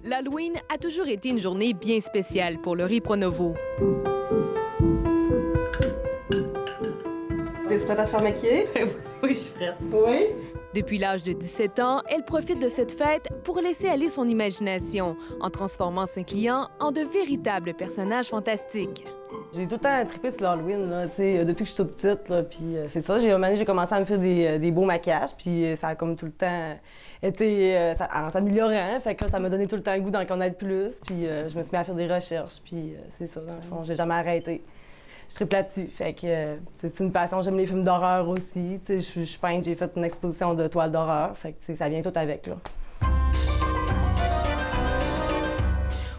L'Halloween a toujours été une journée bien spéciale pour Laurie Pronovo. T'es prête à te faire maquiller? Oui, je suis prête. Oui. Depuis l'âge de 17 ans, elle profite de cette fête pour laisser aller son imagination en transformant ses clients en de véritables personnages fantastiques. J'ai tout le temps trippé sur l'Halloween, là, depuis que je suis toute petite. Là, puis c'est ça, j'ai commencé à me faire des beaux maquillages, puis ça a comme tout le temps été en s'améliorant. Fait que là, ça m'a donné tout le temps le goût d'en connaître plus, puis je me suis mis à faire des recherches, puis c'est ça, dans le fond, j'ai jamais arrêté. Je tripe là-dessus, fait que c'est une passion. J'aime les films d'horreur aussi. Je suis peintre, j'ai fait une exposition de toiles d'horreur, fait que ça vient tout avec, là.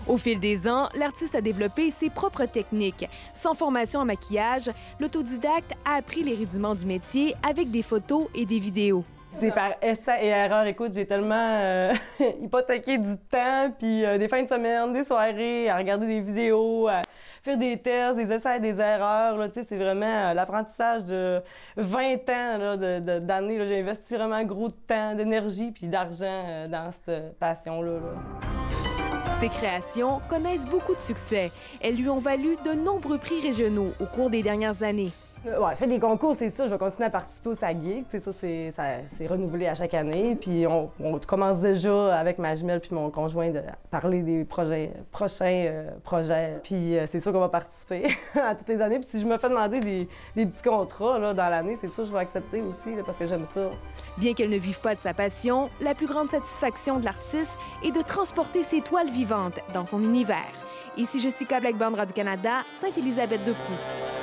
Au fil des ans, l'artiste a développé ses propres techniques. Sans formation en maquillage, l'autodidacte a appris les rudiments du métier avec des photos et des vidéos. C'est par essai et erreur. Écoute, j'ai tellement hypothéqué du temps, puis des fins de semaine, des soirées, à regarder des vidéos, à faire des tests, des essais et des erreurs. C'est vraiment l'apprentissage de 20 ans d'années. J'ai investi vraiment gros de temps, d'énergie puis d'argent dans cette passion-là. Ses créations connaissent beaucoup de succès. Elles lui ont valu de nombreux prix régionaux au cours des dernières années. Ouais, je fais des concours, c'est ça. Je vais continuer à participer au SAGIC. C'est renouvelé à chaque année. Puis on commence déjà avec ma jumelle puis mon conjoint de parler des prochains projets. Puis c'est sûr qu'on va participer à toutes les années. Puis si je me fais demander des petits contrats là, dans l'année, c'est sûr que je vais accepter aussi là, parce que j'aime ça. Bien qu'elle ne vive pas de sa passion, la plus grande satisfaction de l'artiste est de transporter ses toiles vivantes dans son univers. Ici Jessica Blackburn, Radio-Canada, Sainte-Élisabeth-de-Pau.